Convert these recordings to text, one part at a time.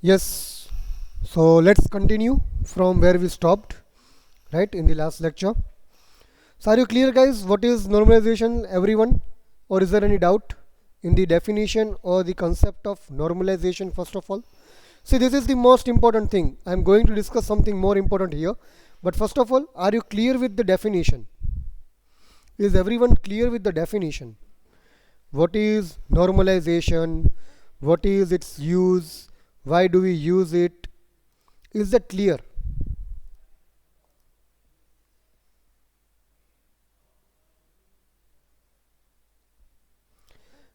Yes, so let's continue from where we stopped, right, in the last lecture. So, are you clear, guys? What is normalization, everyone? Or is there any doubt in the definition or the concept of normalization, first of all? See, this is the most important thing. I'm going to discuss something more important here. But first of all, are you clear with the definition? Is everyone clear with the definition? What is normalization? What is its use? Why do we use it? Is that clear?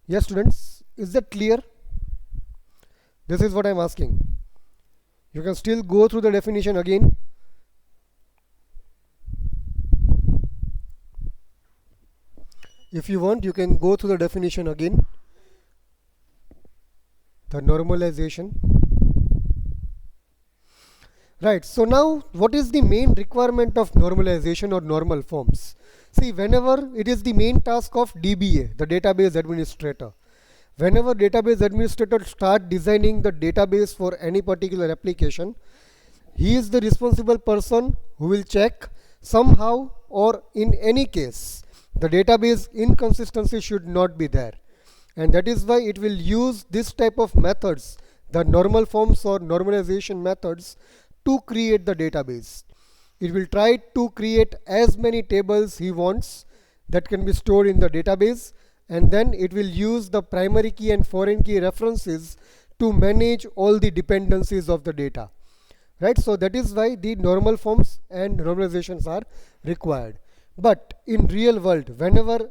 Yes, students, is that clear? This is what I'm asking. You can still go through the definition again. If you want, you can go through the definition again. The normalization. Right, so now what is the main requirement of normalization or normal forms? See, whenever it is the main task of DBA, the database administrator. Whenever database administrator start designing the database for any particular application, he is the responsible person who will check somehow or in any case the database inconsistency should not be there, and that is why it will use this type of methods, the normal forms or normalization methods, to create the database. It will try to create as many tables he wants that can be stored in the database, and then it will use the primary key and foreign key references to manage all the dependencies of the data, right? So that is why the normal forms and normalizations are required. But in real world, whenever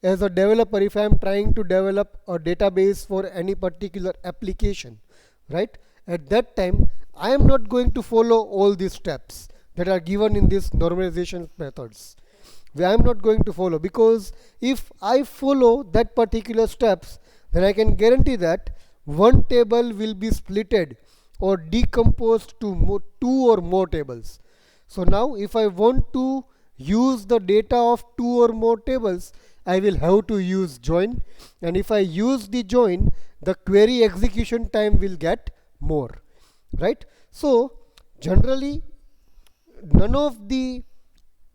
as a developer, if I am trying to develop a database for any particular application, right, at that time I am not going to follow all these steps that are given in these normalization methods. I am not going to follow, because if I follow that particular steps, then I can guarantee that one table will be splitted or decomposed to two or more tables. So now if I want to use the data of two or more tables, I will have to use join, and if I use the join, the query execution time will get more, right? So generally none of the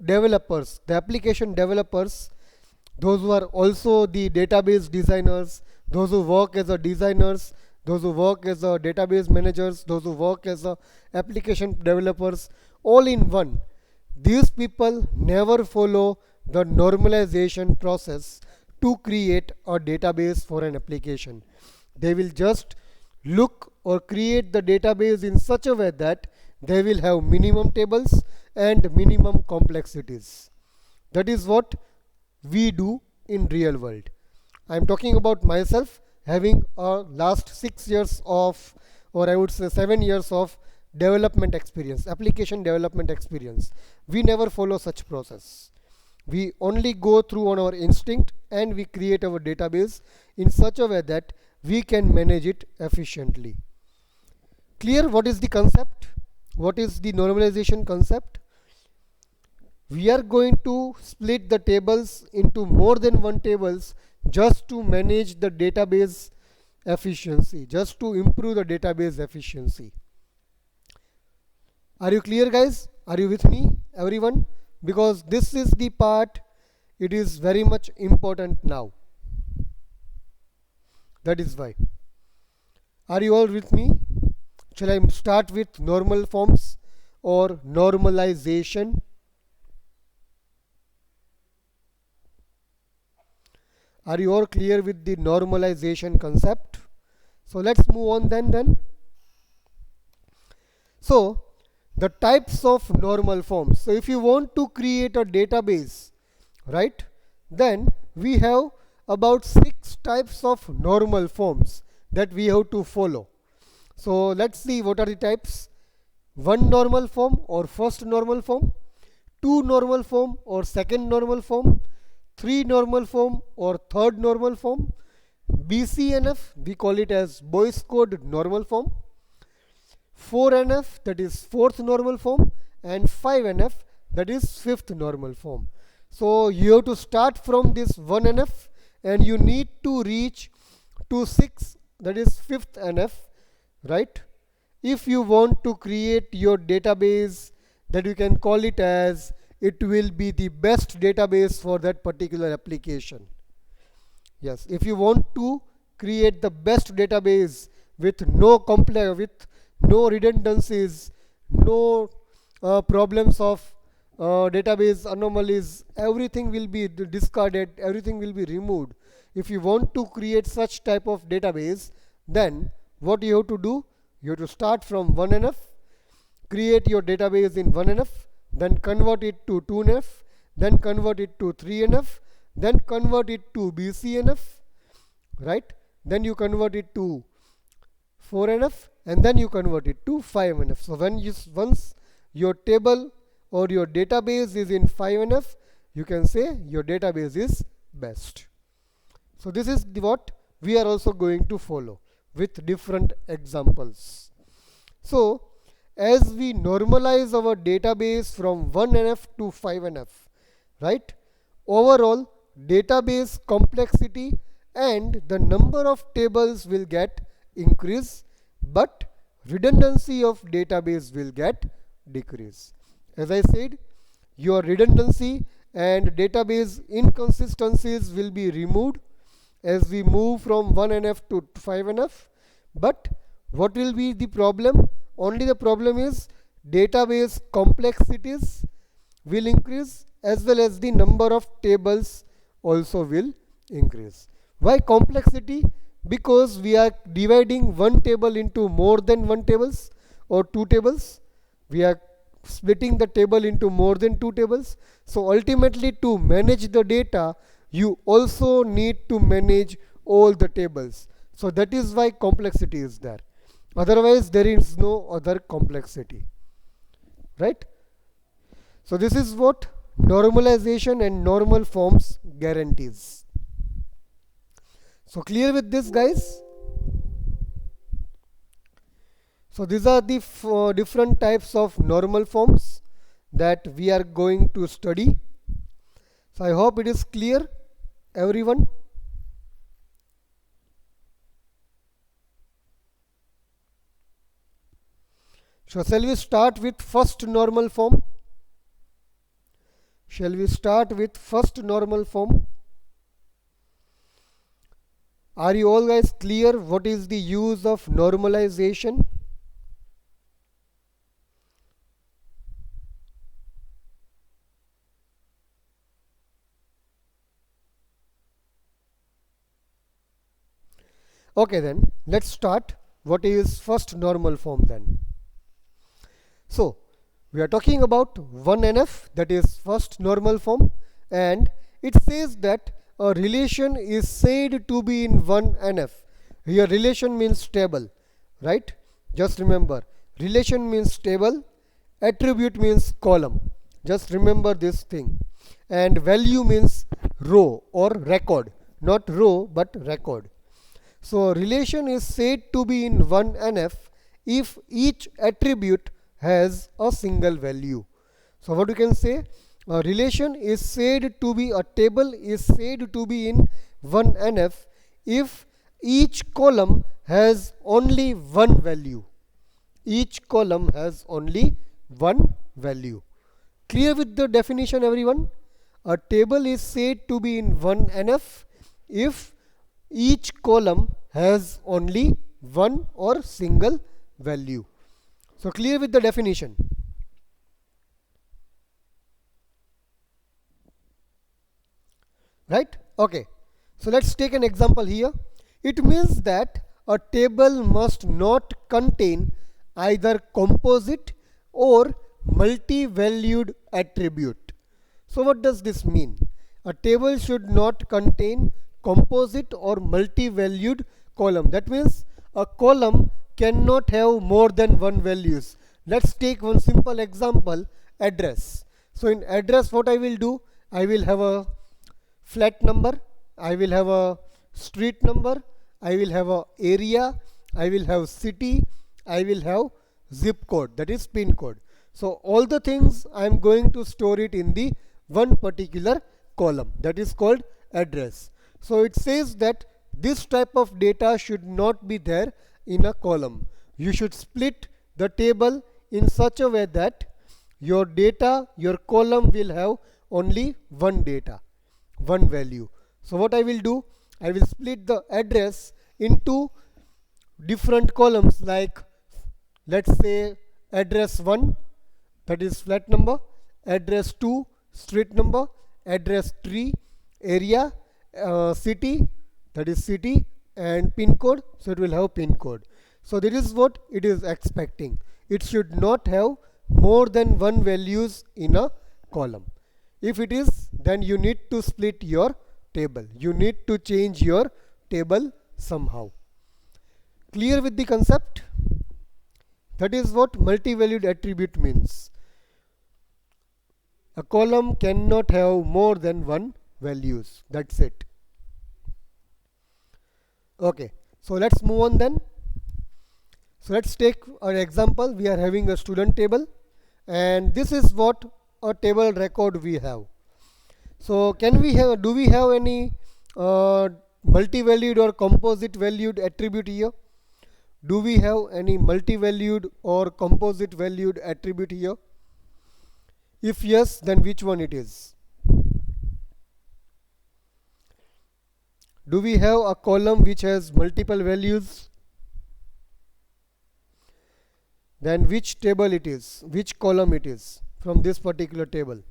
developers, the application developers, those who are also the database designers, those who work as a designers, those who work as a database managers, those who work as a application developers, all in one, these people never follow the normalization process to create a database for an application. They will just look or create the database in such a way that they will have minimum tables and minimum complexities. That is what we do in real world. I am talking about myself, having a last 6 years of, or I would say 7 years of development experience, application development experience. We never follow such process. We only go through on our instinct, and we create our database in such a way that we can manage it efficiently. Clear what is the concept? What is the normalization concept? We are going to split the tables into more than one tables just to manage the database efficiency, just to improve the database efficiency. Are you clear, guys? Are you with me, everyone? Because this is the part, it is very much important now. That is why. Are you all with me? Shall I start with normal forms or normalization? Are you all clear with the normalization concept? So let's move on then. So the types of normal forms. So if you want to create a database, right, then we have about 6 types of normal forms that we have to follow. So let's see what are the types. One normal form or first normal form, two normal form or second normal form, three normal form or third normal form, BCNF, we call it as Boyce Code normal form, 4NF, that is fourth normal form, and 5NF, that is fifth normal form. So you have to start from this 1NF and you need to reach to 6, that is fifth NF, right? if you want to create your database, that you can call it as it will be the best database for that particular application. Yes, if you want to create the best database with no redundancies, no problems of database anomalies, everything will be discarded, everything will be removed. If you want to create such type of database, then what you have to do, you have to start from 1NF, create your database in 1NF, then convert it to 2NF, then convert it to 3NF, then convert it to BCNF, right? Then you convert it to 4NF, and then you convert it to 5NF. So once your table or your database is in 5NF, you can say your database is best. So this is what we are also going to follow with different examples. So as we normalize our database from 1NF to 5NF, right? Overall database complexity and the number of tables will get increase, but redundancy of database will get decrease. As I said, your redundancy and database inconsistencies will be removed as we move from 1NF to 5NF. But what will be the problem? Only the problem is database complexities will increase, as well as the number of tables also will increase. Why complexity? Because we are dividing one table into more than one tables or two tables. We are splitting the table into more than two tables. So ultimately, to manage the data, you also need to manage all the tables. So that is why complexity is there. Otherwise there is no other complexity, right? So this is what normalization and normal forms guarantees. So clear with this, guys? So these are the different types of normal forms that we are going to study. So I hope it is clear, everyone. So shall we start with first normal form? Shall we start with first normal form? Are you all guys clear what is the use of normalization? Okay, then let's start. What is first normal form then? So we are talking about 1NF, that is first normal form, and it says that a relation is said to be in 1NF. Here relation means table, right? Just remember, relation means table, attribute means column. Just remember this thing. And value means row or record, not row but record. So a relation is said to be in 1NF if each attribute has a single value. So what you can say, a relation is said to be, a table is said to be in 1NF if each column has only one value. Each column has only one value. Clear with the definition, everyone? A table is said to be in 1NF if each column has only one or single value. So clear with the definition? Right? Okay. So let's take an example here. It means that a table must not contain either composite or multi-valued attribute. So what does this mean? A table should not contain composite or multi-valued column. That means a column cannot have more than one values. Let's take one simple example, address. So in address, what I will do, I will have a flat number, I will have a street number, I will have a area, I will have city, I will have zip code, that is pin code. So all the things I am going to store it in the one particular column, that is called address. So it says that this type of data should not be there in a column. you should split the table in such a way that your data, your column will have only one data, one value. So what I will do, I will split the address into different columns, like let's say address 1, that is flat number, address 2, street number, address 3, area, city, that is city, and pin code, so it will have pin code. So this is what it is expecting. It should not have more than one values in a column. If it is, then you need to split your table, you need to change your table somehow. Clear with the concept? That is what multi-valued attribute means. A column cannot have more than one values. That's it. Okay, so let's move on then. So let's take an example. We are having a student table, and this is what a table record we have. So can we have, do we have any multi-valued or composite valued attribute here? Do we have any multi-valued or composite valued attribute here? If yes, then which one it is? Do we have a column which has multiple values? Then which table it is? Which column it is from this particular table?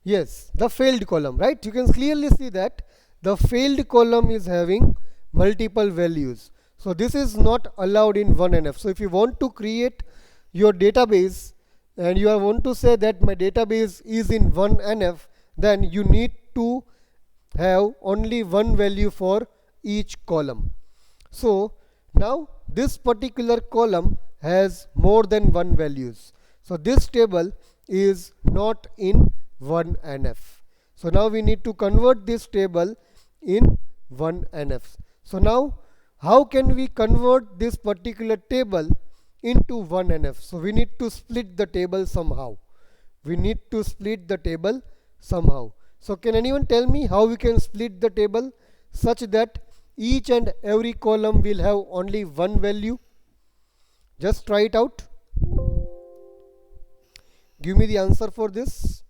Yes, the failed column, right? You can clearly see that the failed column is having multiple values. So this is not allowed in 1NF. So if you want to create your database and you want to say that my database is in 1NF, then you need to have only one value for each column. So now this particular column has more than one values. So this table is not in 1NF. So now we need to convert this table in 1NF. So now how can we convert this particular table into 1NF? So we need to split the table somehow. We need to split the table somehow. So can anyone tell me how we can split the table such that each and every column will have only one value? Just try it out. Give me the answer for this.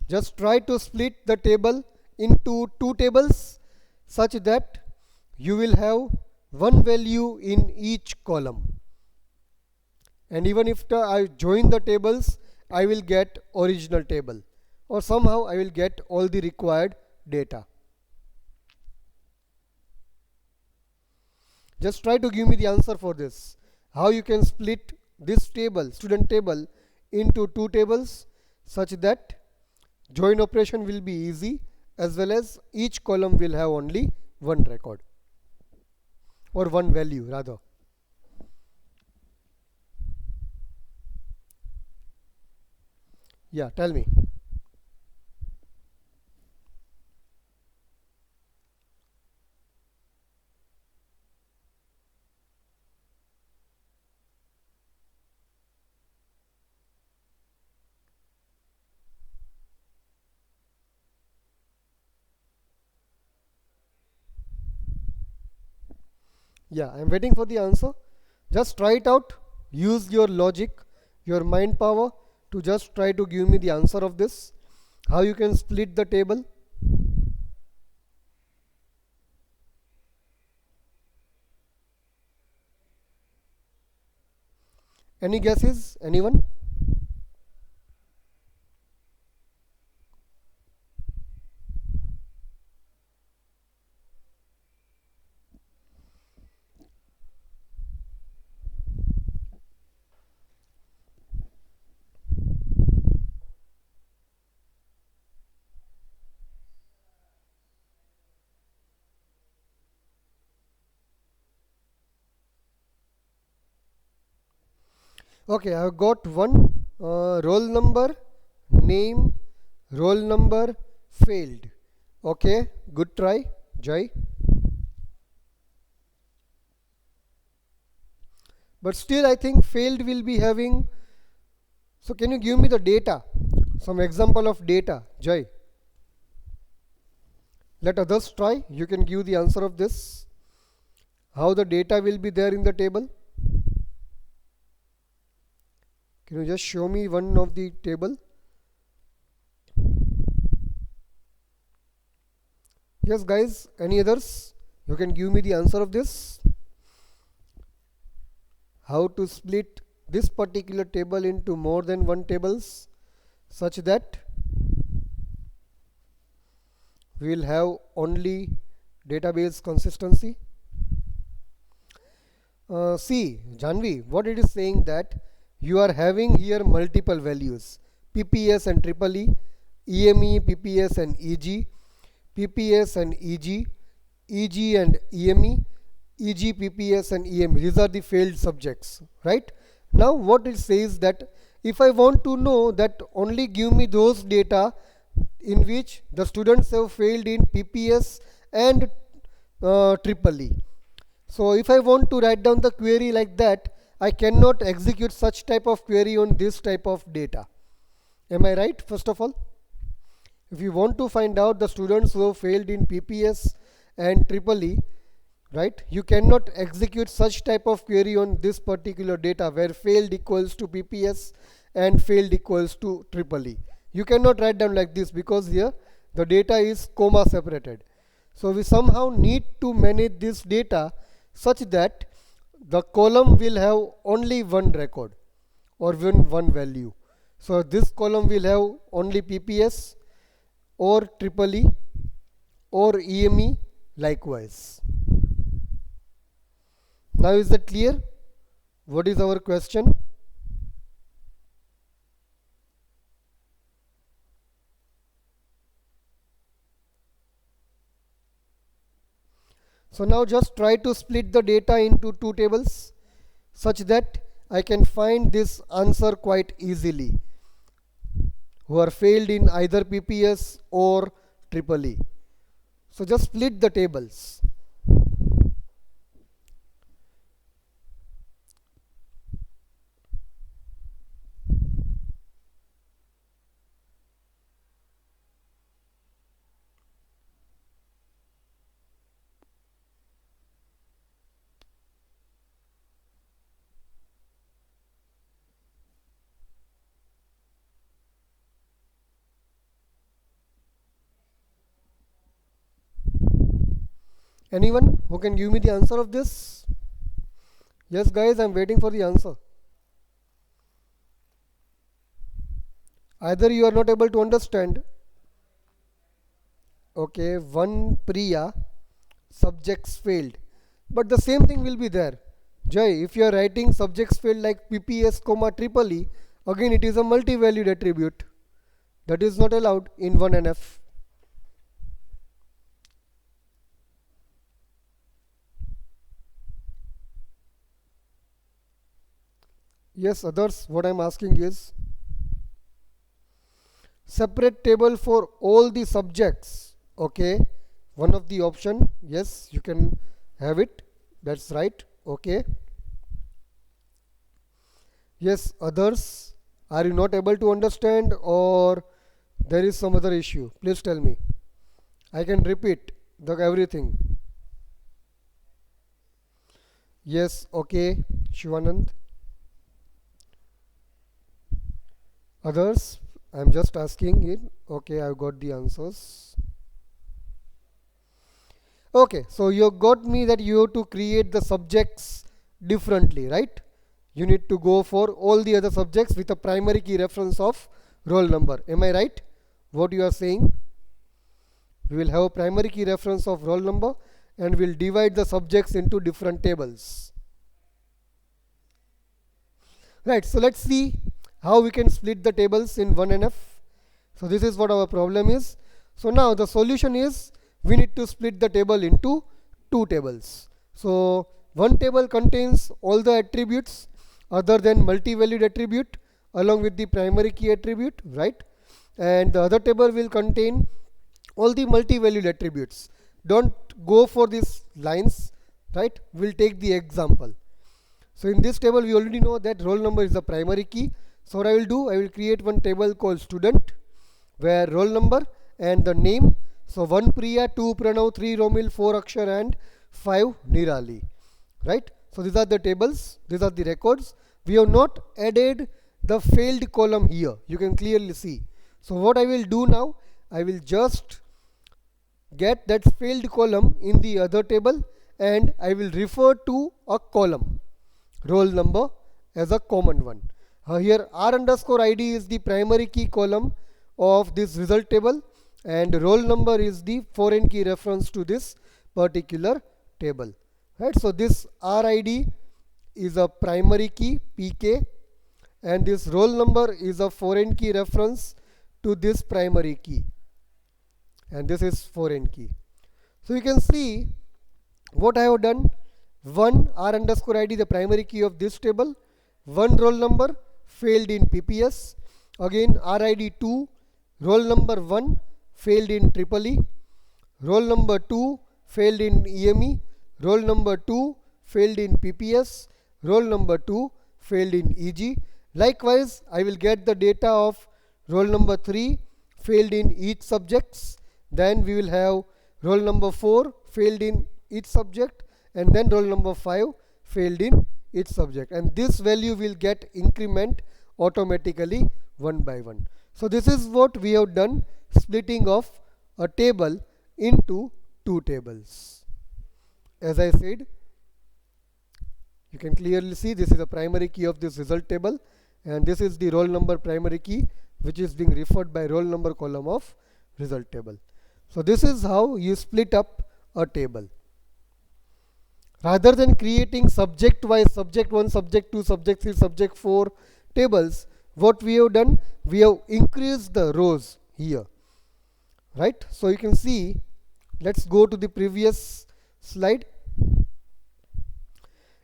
Just try to split the table into two tables such that you will have one value in each column. And even if I join the tables, I will get original table, or somehow I will get all the required data. Just try to give me the answer for this. How you can split this table, student table, into two tables such that join operation will be easy, as well as each column will have only one record, or one value rather. Yeah, tell me. Yeah, I am waiting for the answer. Just try it out. Use your logic, your mind power to just try to give me the answer of this. How you can split the table? Any guesses? Anyone? Okay, I have got one roll number, name, roll number, failed. Okay, good try, Jai. but still I think failed will be having. So can you give me the data, some example of data, Jai? Let others try. You can give the answer of this. How the data will be there in the table? Can you just show me one of the table? Yes guys, any others? You can give me the answer of this. How to split this particular table into more than one tables such that we will have only database consistency. See, Janvi, what it is saying that you are having here multiple values, PPS and triple E, EME, PPS and EG, PPS and EG, EG and EME, EG, PPS and EME. These are the failed subjects, right? Now what it says that if I want to know that, only give me those data in which the students have failed in PPS and triple E. So if I want to write down the query like that, I cannot execute such type of query on this type of data. Am I right? First of all, if you want to find out the students who have failed in PPS and triple E, right, you cannot execute such type of query on this particular data where failed equals to PPS and failed equals to triple E. You cannot write down like this because here the data is comma separated. So we somehow need to manage this data such that the column will have only one record or one value. So this column will have only PPS or triple E or EME likewise. Now is that clear? What is our question? So now just try to split the data into two tables such that I can find this answer quite easily, who are failed in either PPS or triple E. So just split the tables. Anyone who can give me the answer of this? Yes guys, I'm waiting for the answer. Either you are not able to understand. Okay, one Priya, subjects failed. But the same thing will be there. Jai, if you are writing subjects failed like PPS comma triple E, again it is a multi-valued attribute. That is not allowed in 1NF. Yes, others, what I am asking is separate table for all the subjects. Okay, one of the option, yes, you can have it. That's right. Okay. Yes, others, are you not able to understand or there is some other issue? Please tell me. I can repeat the everything. Yes, okay, Shivanand. Others, I'm just asking it. Okay, I've got the answers. Okay, so you got me that you have to create the subjects differently, right? You need to go for all the other subjects with a primary key reference of roll number. Am I right? What you are saying? We will have a primary key reference of roll number and we'll divide the subjects into different tables. Right, so let's see how we can split the tables in 1NF. So this is what our problem is. So now the solution is we need to split the table into two tables. So one table contains all the attributes other than multi-valued attribute along with the primary key attribute, right? And the other table will contain all the multi-valued attributes. Don't go for these lines, right? We'll take the example. So in this table we already know that roll number is the primary key. So what I will do, I will create one table called student, where roll number and the name. So 1 Priya, 2 Pranav, 3 Romil, 4 Akshar and 5 Nirali. Right? So these are the tables, these are the records. We have not added the failed column here. You can clearly see. So what I will do now, I will just get that failed column in the other table, and I will refer to a column, roll number, as a common one. Here r underscore id is the primary key column of this result table, and roll number is the foreign key reference to this particular table. Right? So this RID is a primary key PK, and this roll number is a foreign key reference to this primary key, and this is foreign key. So you can see what I have done. 1 r underscore id, the primary key of this table. 1 roll number failed in PPS. Again RID 2, roll number 1 failed in triple E. Roll number 2 failed in EME. Roll number 2 failed in PPS. Roll number 2 failed in EG. Likewise, I will get the data of roll number 3 failed in each subjects. Then we will have roll number 4 failed in each subject, and then roll number 5 failed in each subject, and this value will get increment automatically one by one. So this is what we have done, splitting of a table into two tables. As I said, you can clearly see this is the primary key of this result table, and this is the roll number primary key, which is being referred by roll number column of result table. So this is how you split up a table. Rather than creating subject wise, subject 1, subject 2, subject 3, subject 4 tables, what we have done, we have increased the rows here. Right? So you can see, let's go to the previous slide.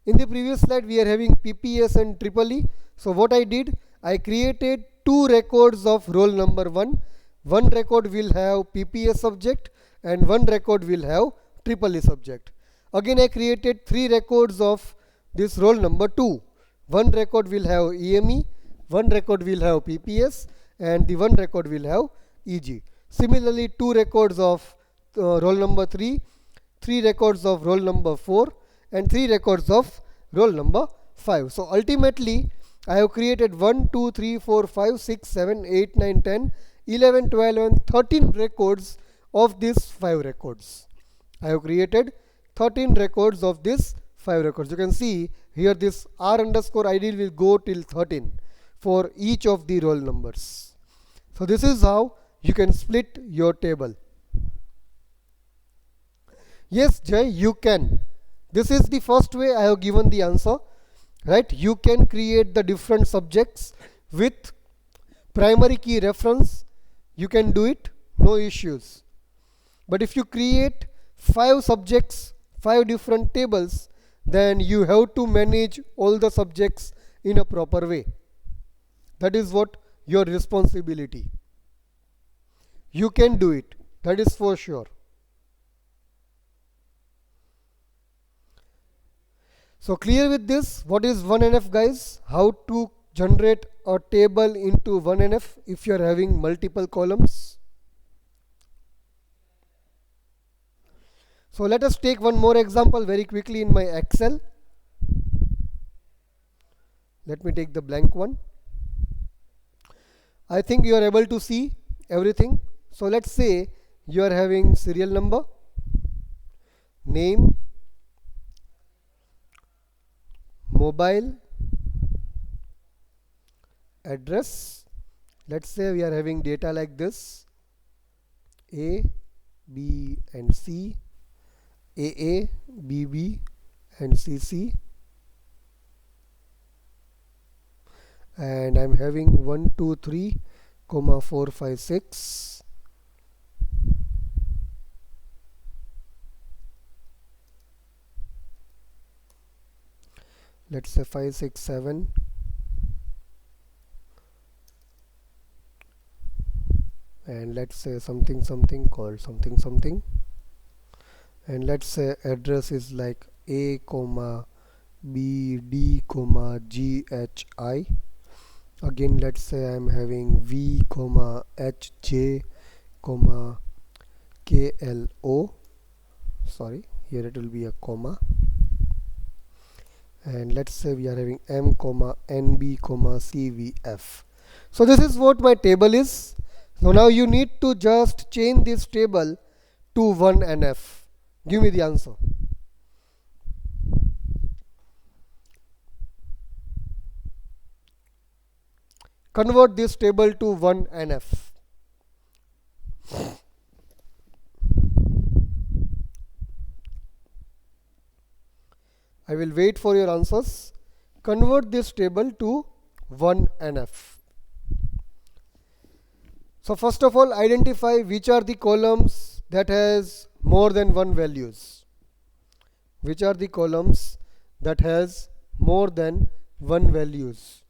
In the previous slide we are having PPS and triple E. So what I did, I created two records of roll number 1. One record will have PPS subject and one record will have triple E subject. Again I created 3 records of this roll number 2. One record will have EME, one record will have PPS, and the one record will have EG. Similarly, 2 records of roll number 3, 3 records of roll number 4, and 3 records of roll number 5. So ultimately I have created 1, 2, 3, 4, 5, 6, 7, 8, 9, 10, 11, 12 and 13 records of these 5 records. I have created 13 records of this 5 records. You can see here this r underscore id will go till 13 for each of the roll numbers. So this is how you can split your table. Yes, Jay, you can. This is the first way I have given the answer. Right? You can create the different subjects with primary key reference. You can do it, no issues. But if you create 5 subjects, 5 different tables, then you have to manage all the subjects in a proper way. That is what your responsibility. You can do it, that is for sure. So clear with this, what is 1NF guys? How to generate a table into 1NF if you are having multiple columns. So let us take one more example very quickly in my Excel. Let me take the blank one. I think you are able to see everything. So let's say you are having serial number, name, mobile, address. Let's say we are having data like this: A, B and C, AA, BB and CC, and I'm having 1, 2, 3, 4, 5, 6. Let's say 5, 6, 7. And let's say something called something, and let's say address is like A, BD comma GHI. Again, let's say I'm having V comma HJ comma KLO. Sorry, here it will be a comma. And let's say we are having M comma NB comma CVF. So this is what my table is. So now you need to just change this table to 1NF. Give me the answer. Convert this table to 1NF. I will wait for your answers. Convert this table to 1NF. So first of all, identify which are the columns that has more than one values. Which are the columns that has more than one values.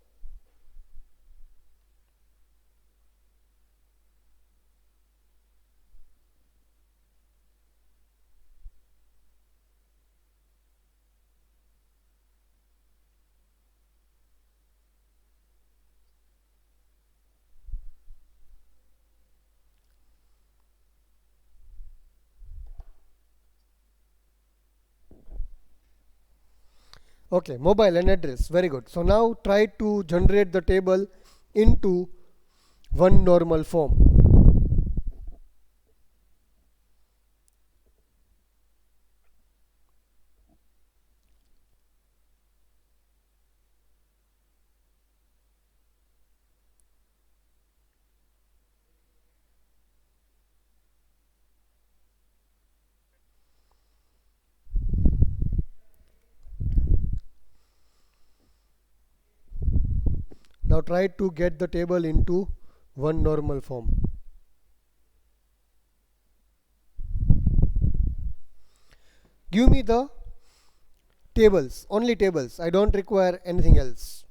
Okay, mobile and address. Very good. So now try to generate the table into one normal form. Now try to get the table into one normal form. Give me the tables, only tables. I don't require anything else.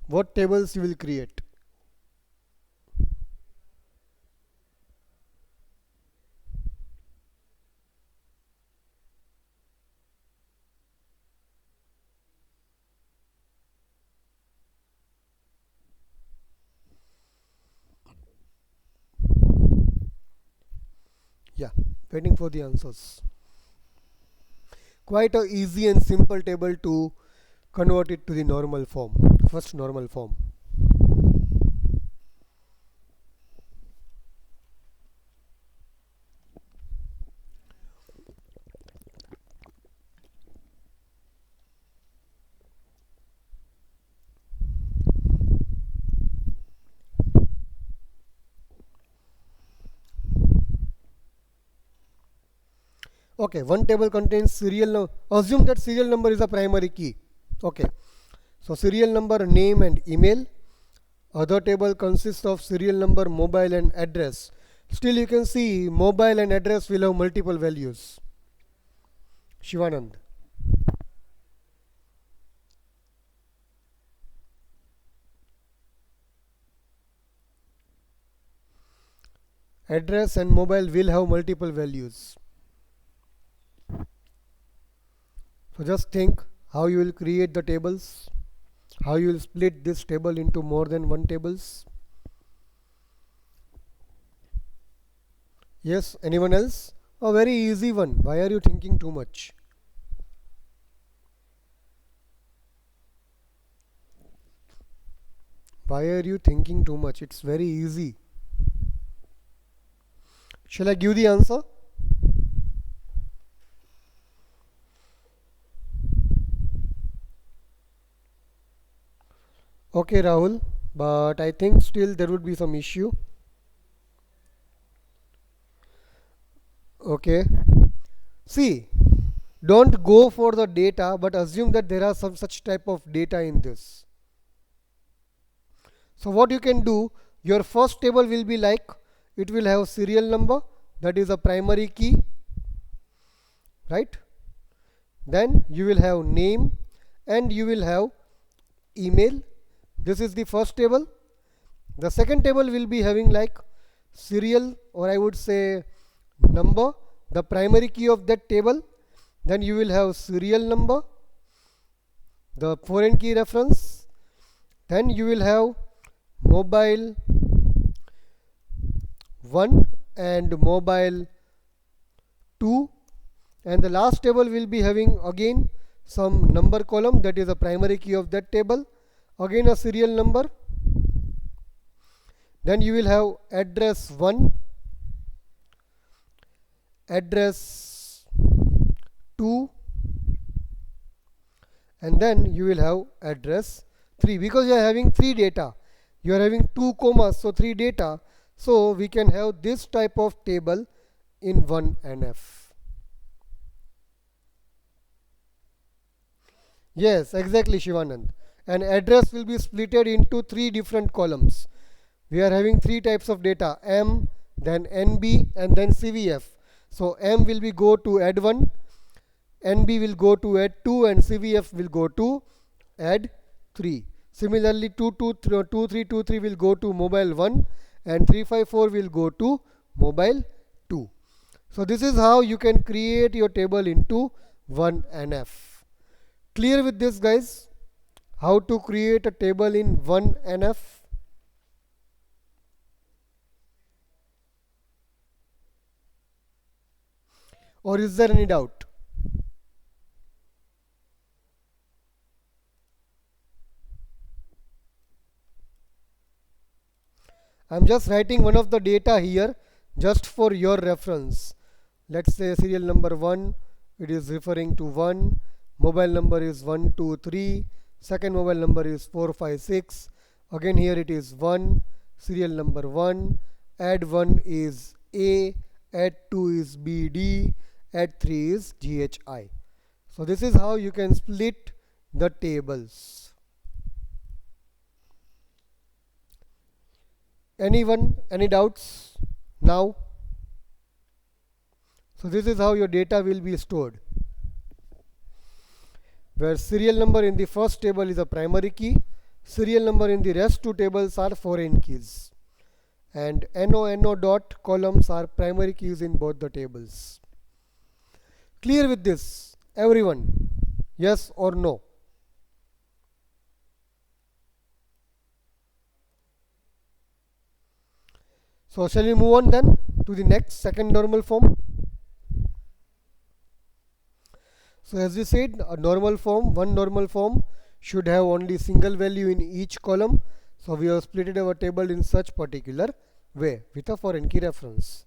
What tables you will create? Yeah, waiting for the answers. Quite a easy and simple table to convert it to the normal form. First normal form. Okay, one table contains serial number. Assume that serial number is a primary key. Okay, so serial number, name and email. Other table consists of serial number, mobile and address. Still you can see mobile and address will have multiple values. Shivanand. Address and mobile will have multiple values. So just think how you will create the tables, how you will split this table into more than one tables. Yes, anyone else? A very easy one. Why are you thinking too much? Why are you thinking too much? It's very easy. Shall I give the answer? Okay, Rahul, but I think still there would be some issue. Okay. See, don't go for the data, but assume that there are some such type of data in this. So what you can do, your first table will be like, it will have serial number, that is a primary key, right? Then you will have name and you will have email. This is the first table. The second table will be having like serial, or I would say number, the primary key of that table. Then you will have serial number, the foreign key reference. Then you will have mobile 1 and mobile 2, and the last table will be having again some number column, that is a primary key of that table, again a serial number. Then you will have address 1, address 2, and then you will have address 3, because you are having 3 data, you are having 2 commas, so 3 data, so we can have this type of table in one NF. Yes, exactly, Shivanand. An address will be splitted into 3 different columns. We are having 3 types of data, M, then NB, and then CVF. So M will be go to add 1, NB will go to add 2, and CVF will go to add 3. Similarly, 2323 will go to mobile 1, and 354 will go to mobile 2. So this is how you can create your table into one NF. Clear with this, guys? How to create a table in one NF? Or is there any doubt? I'm just writing one of the data here just for your reference. Let's say serial number 1, it is referring to 1, mobile number is 123, second mobile number is 456, again here it is 1, serial number 1, add 1 is A, add 2 is BD, add 3 is GHI. So this is how you can split the tables. Anyone, any doubts now? So this is how your data will be stored, where serial number in the first table is a primary key, serial number in the rest 2 tables are foreign keys, and NO dot columns are primary keys in both the tables. Clear with this, everyone? Yes or no? So shall we move on then to the next second normal form? So as we said, a normal form, one normal form should have only single value in each column. So we have split our table in such particular way with a foreign key reference.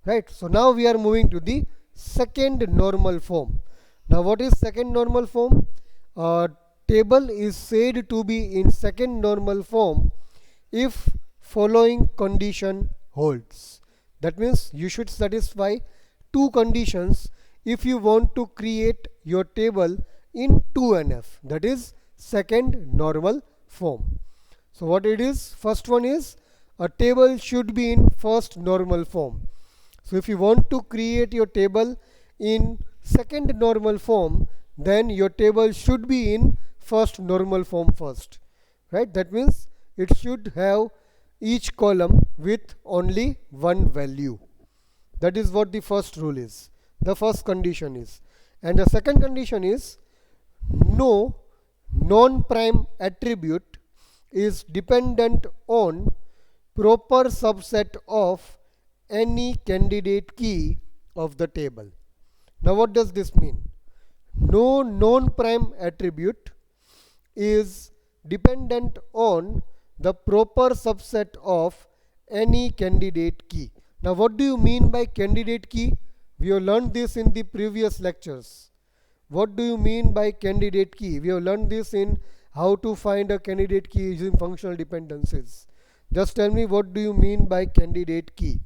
Right. So now we are moving to the second normal form. Now what is second normal form? A table is said to be in second normal form if following condition holds. That means you should satisfy 2 conditions if you want to create your table in 2NF, that is second normal form. So what it is? First one is a table should be in first normal form. So if you want to create your table in second normal form, then your table should be in first normal form first, right? That means it should have each column with only one value. That is what the first rule is, the first condition is. And the second condition is no non-prime attribute is dependent on proper subset of any candidate key of the table. Now what does this mean? No non-prime attribute is dependent on the proper subset of any candidate key. Now what do you mean by candidate key? We have learned this in the previous lectures. What do you mean by candidate key? We have learned this in how to find a candidate key using functional dependencies. Just tell me, what do you mean by candidate key?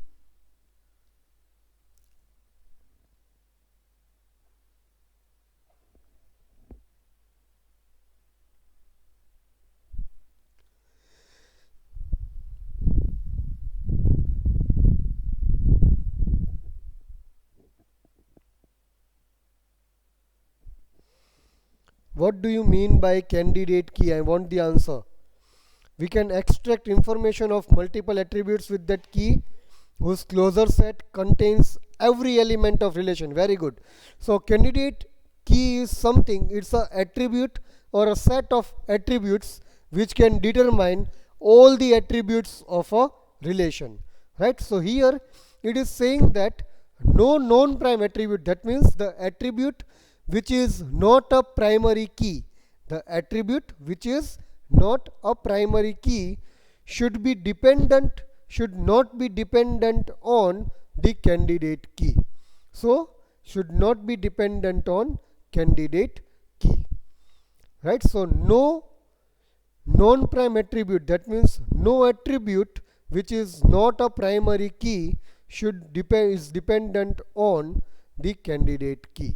What do you mean by candidate key? I want the answer. We can extract information of multiple attributes with that key whose closure set contains every element of relation. Very good. So candidate key is something, it's a attribute or a set of attributes which can determine all the attributes of a relation, right? So here it is saying that no non-prime attribute, that means the attribute which is not a primary key, the attribute which is not a primary key should not be dependent on the candidate key. So should not be dependent on candidate key, right? So no non-prime attribute, that means no attribute which is not a primary key is dependent on the candidate key.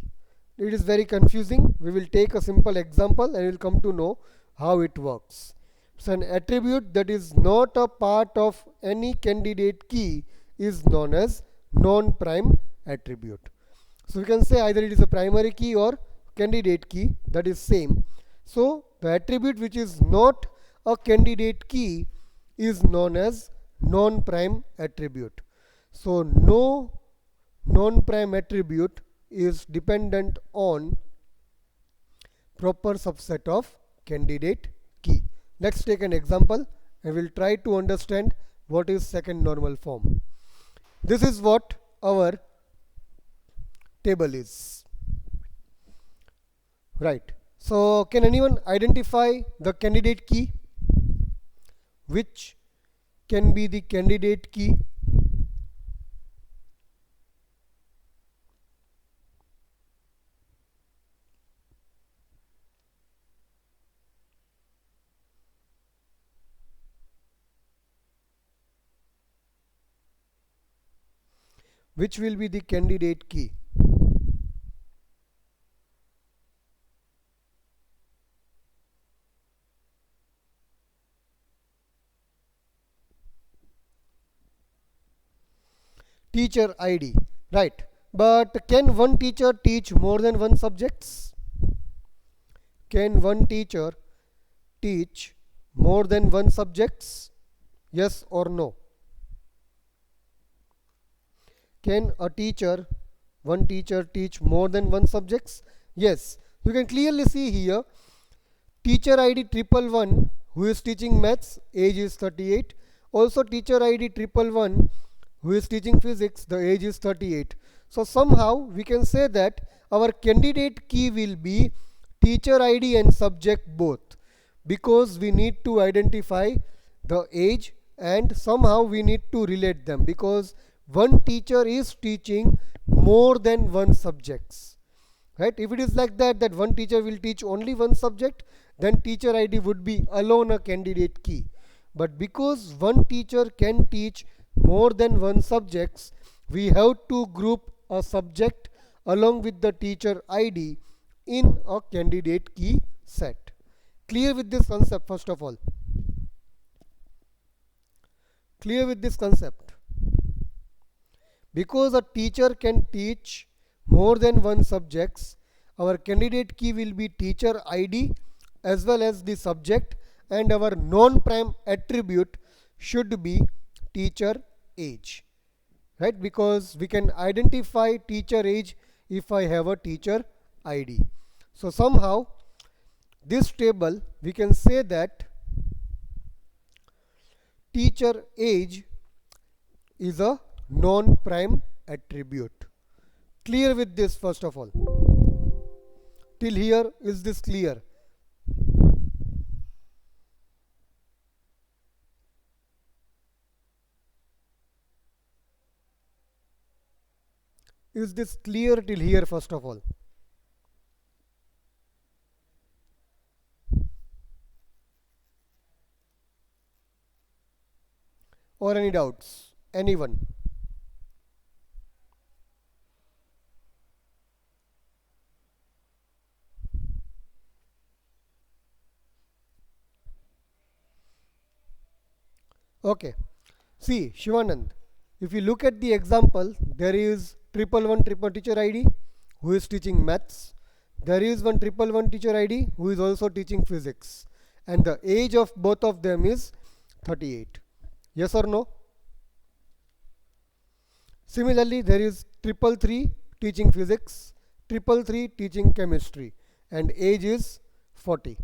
It is very confusing. We will take a simple example and we will come to know how it works. So an attribute that is not a part of any candidate key is known as non-prime attribute. So we can say either it is a primary key or candidate key, that is same. So the attribute which is not a candidate key is known as non-prime attribute. So no non-prime attribute is dependent on proper subset of candidate key. Let's take an example and we'll try to understand what is second normal form. This is what our table is, right? So can anyone identify the candidate key? Which can be the candidate key? Which will be the candidate key? Teacher ID, right? But can one teacher teach more than one subjects? Can one teacher teach more than one subjects? Yes or no? Can one teacher teach more than one subjects? Yes. You can clearly see here teacher ID 111 who is teaching maths, age is 38. Also teacher ID 111 who is teaching physics, the age is 38. So somehow we can say that our candidate key will be teacher ID and subject both, because we need to identify the age and somehow we need to relate them, because one teacher is teaching more than one subjects, right? If it is like that one teacher will teach only one subject, then teacher ID would be alone a candidate key. But because one teacher can teach more than one subjects, we have to group a subject along with the teacher ID in a candidate key set. Clear with this concept? First of all, clear with this concept? Because a teacher can teach more than one subjects, our candidate key will be teacher ID as well as the subject, and our non-prime attribute should be teacher age, right? Because we can identify teacher age if I have a teacher ID. So somehow this table we can say that teacher age is a non-prime attribute. Clear with this? First of all, till here is this clear? Is this clear till here? First of all, or any doubts? Anyone? Okay. See, Shivanand, if you look at the example, there is 111 teacher ID who is teaching maths. There is 111 teacher ID who is also teaching physics. And the age of both of them is 38. Yes or no? Similarly, there is 333 teaching physics, 333 teaching chemistry, and age is 40.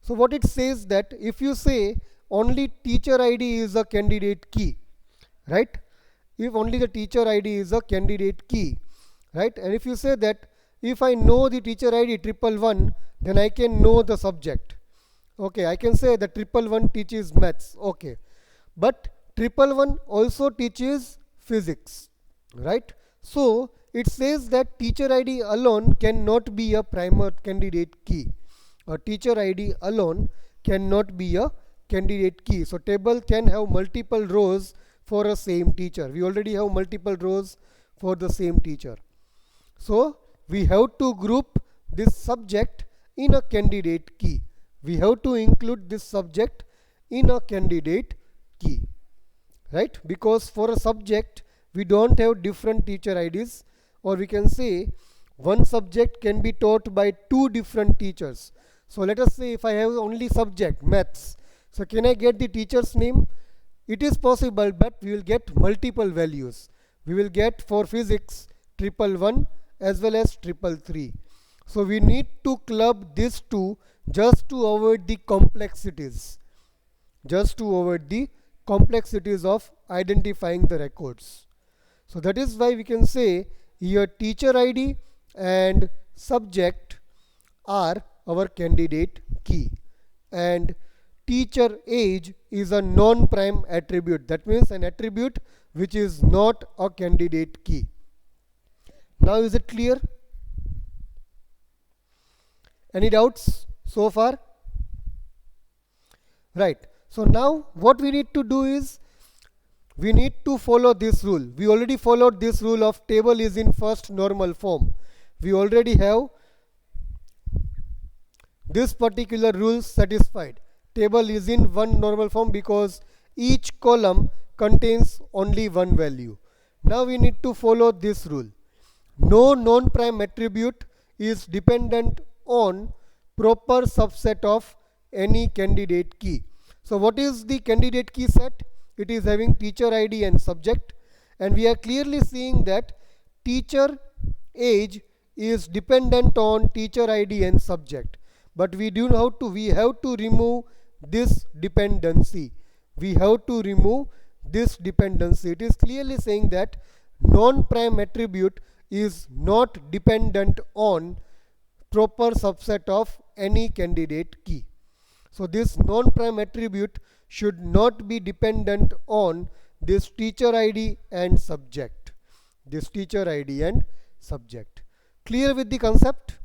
So what it says that if you say only teacher ID is a candidate key, right? If only the teacher ID is a candidate key, right? And if you say that if I know the teacher ID 111, then I can know the subject. Okay, I can say that 111 teaches maths. Okay, but 111 also teaches physics, right? So it says that teacher ID alone cannot be a primer candidate key. A teacher ID alone cannot be a candidate key. So table can have multiple rows for a same teacher. We already have multiple rows for the same teacher. So we have to group this subject in a candidate key. We have to include this subject in a candidate key, right? Because for a subject we don't have different teacher IDs, or we can say one subject can be taught by two different teachers. So let us say if I have only subject maths, so can I get the teacher's name? It is possible, but we will get multiple values. We will get for physics 111 as well as 333. So we need to club these two just to avoid the complexities. Just to avoid the complexities of identifying the records. So that is why we can say here teacher ID and subject are our candidate key, and teacher age is a non-prime attribute. That means an attribute which is not a candidate key. Now is it clear? Any doubts so far? Right. So now what we need to do is we need to follow this rule. We already followed this rule of table is in first normal form. We already have this particular rule satisfied. Table is in one normal form because each column contains only one value. Now we need to follow this rule. No non-prime attribute is dependent on proper subset of any candidate key. So what is the candidate key set? It is having teacher ID and subject, and we are clearly seeing that teacher age is dependent on teacher ID and subject. But we have to remove this dependency. We have to remove this dependency. It is clearly saying that non-prime attribute is not dependent on proper subset of any candidate key. So this non-prime attribute should not be dependent on this teacher ID and subject. This teacher ID and subject. Clear with the concept?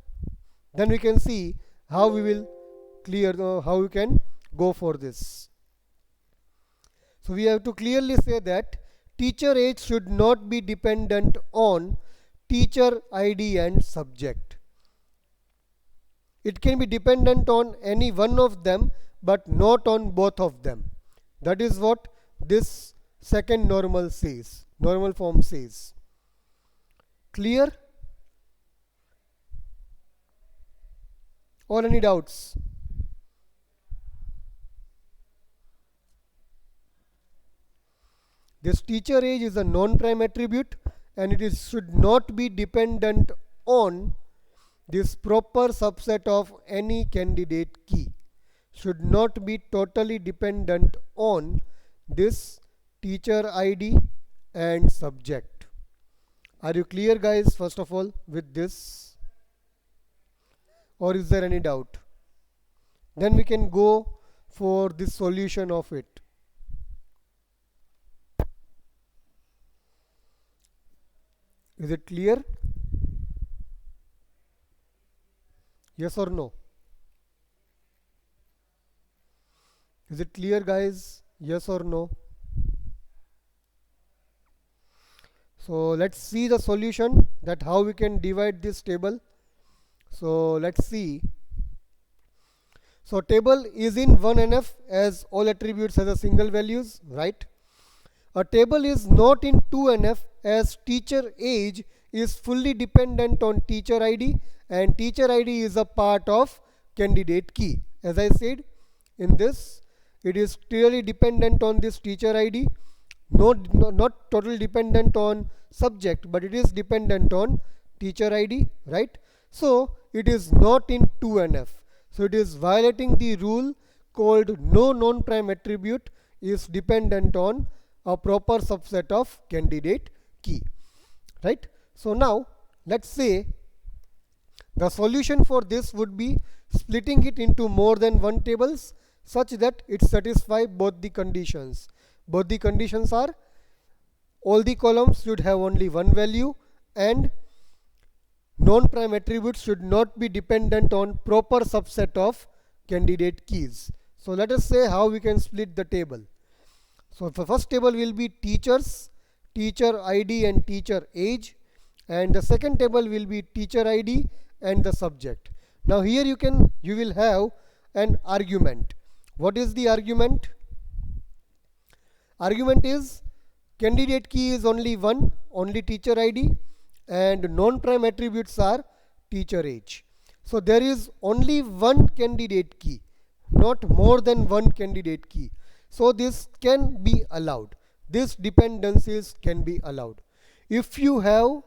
Then we can see how we will how we can go for this. So we have to clearly say that teacher age should not be dependent on teacher ID and subject. It can be dependent on any one of them, but not on both of them. That is what this second normal says, normal form says. Clear? Or any doubts? This teacher age is a non-prime attribute, and it should not be dependent on this proper subset of any candidate key. Should not be totally dependent on this teacher ID and subject. Are you clear, guys, first of all, with this? Or is there any doubt? Then we can go for the solution of it. Is it clear? Yes or no? Is it clear, guys? Yes or no? So let's see the solution, that how we can divide this table. So let's see. So table is in 1NF as all attributes has a single values, right? A table is not in 2NF as teacher age is fully dependent on teacher ID, and teacher ID is a part of candidate key. As I said, in this it is clearly dependent on this teacher ID, not totally dependent on subject, but it is dependent on teacher ID, right? So it is not in 2NF. So it is violating the rule called no non-prime attribute is dependent on a proper subset of candidate key, right? So now let's say the solution for this would be splitting it into more than one tables such that it satisfies both the conditions. Both the conditions are all the columns should have only one value and non-prime attributes should not be dependent on proper subset of candidate keys. So let us say how we can split the table. So the first table will be teachers, teacher ID and teacher age, and the second table will be teacher ID and the subject. Now here you will have an argument. What is the argument? Argument is candidate key is only one, only teacher ID, and non-prime attributes are teacher age. So there is only one candidate key, not more than one candidate key. So this can be allowed. This dependencies can be allowed. If you have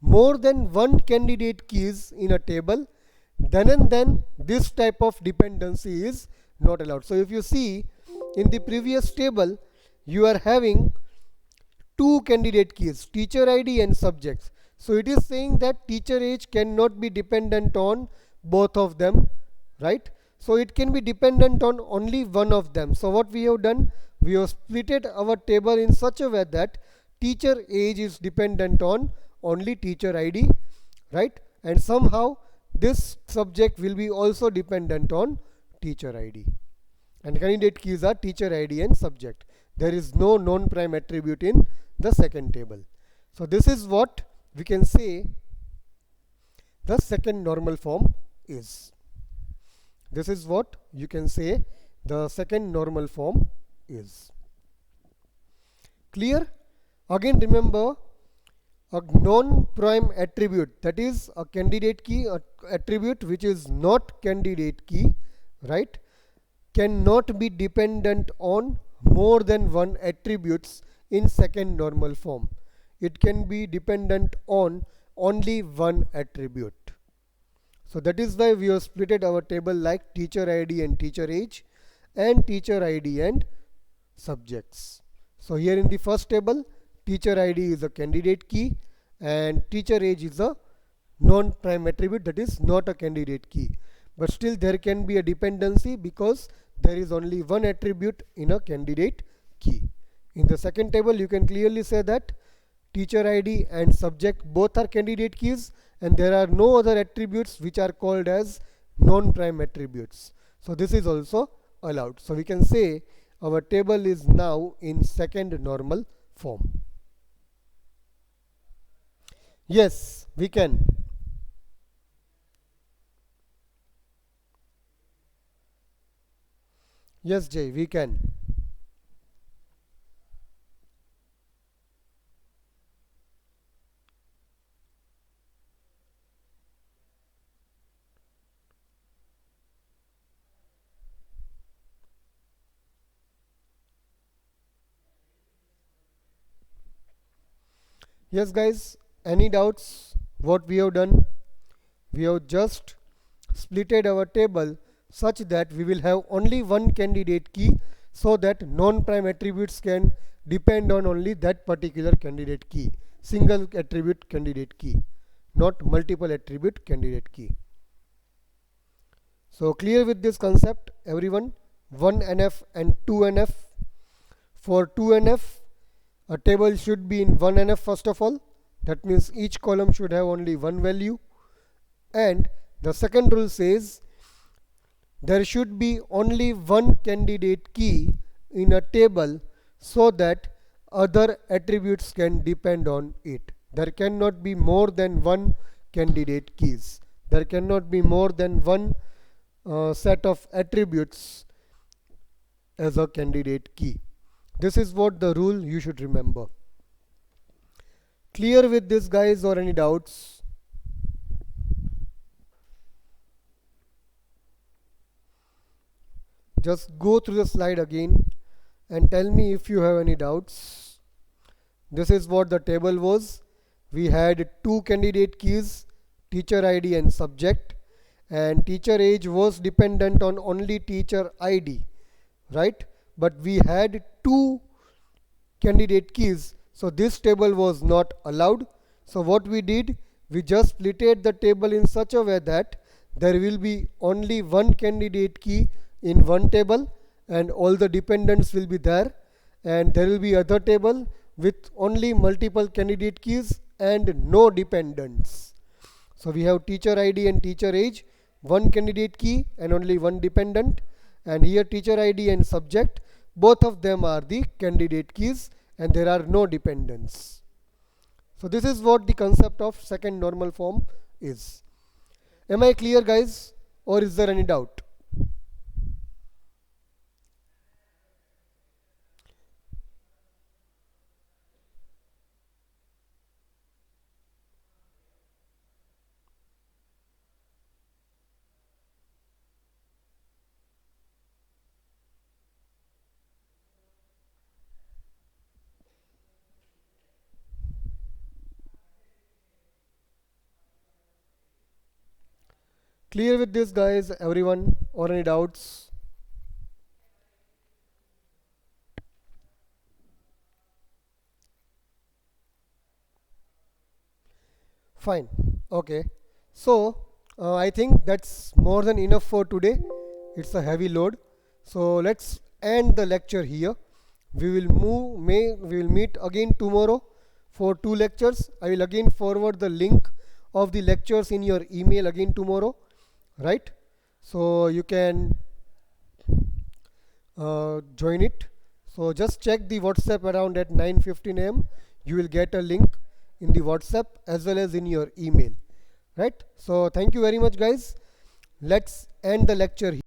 more than one candidate keys in a table, then and then this type of dependency is not allowed. So if you see in the previous table, you are having two candidate keys, teacher ID and subjects. So it is saying that teacher age cannot be dependent on both of them, right? So it can be dependent on only one of them. So what we have done, we have splitted our table in such a way that teacher age is dependent on only teacher ID, right? And somehow this subject will be also dependent on teacher ID. And candidate keys are teacher ID and subject. There is no non-prime attribute in the second table. So this is what we can say the second normal form is. This is what you can say the second normal form is. Clear? Again remember, a non-prime attribute, that is a candidate key attribute which is not candidate key, right, cannot be dependent on more than one attributes in second normal form. It can be dependent on only one attribute. So that is why we have splitted our table like teacher ID and teacher age and teacher ID and subjects. So here in the first table, teacher ID is a candidate key and teacher age is a non-prime attribute, that is not a candidate key. But still there can be a dependency because there is only one attribute in a candidate key. In the second table you can clearly say that teacher ID and subject both are candidate keys and there are no other attributes which are called as non-prime attributes. So this is also allowed. So we can say our table is now in second normal form. Yes, we can. Yes, Jay, we can. Yes, guys, any doubts? What we have done? We have just splitted our table such that we will have only one candidate key so that non-prime attributes can depend on only that particular candidate key. Single attribute candidate key, not multiple attribute candidate key. So clear with this concept, everyone? 1NF and 2NF. For 2NF, a table should be in 1NF first of all. That means each column should have only one value. And the second rule says there should be only one candidate key in a table so that other attributes can depend on it. There cannot be more than one candidate keys. There cannot be more than one set of attributes as a candidate key. This is what the rule you should remember. Clear with this, guys, or any doubts? Just go through the slide again and tell me if you have any doubts. This is what the table was. We had two candidate keys, teacher ID and subject, and teacher age was dependent on only teacher ID, right? But we had two candidate keys, so this table was not allowed. So what we did, we just splitted the table in such a way that there will be only one candidate key in one table and all the dependents will be there, and there will be other table with only multiple candidate keys and no dependents. So we have teacher ID and teacher age, one candidate key and only one dependent, and here teacher ID and subject, both of them are the candidate keys and there are no dependents. So this is what the concept of second normal form is. Am I clear, guys, or is there any doubt? Clear with this, guys, everyone, or any doubts? Fine. Okay. So I think that's more than enough for today. It's a heavy load. So let's end the lecture here. We will meet again tomorrow for two lectures. I will again forward the link of the lectures in your email again tomorrow, right? So you can join it. So just check the WhatsApp around at 9:15 a.m. You will get a link in the WhatsApp as well as in your email, right? So thank you very much, guys. Let's end the lecture here.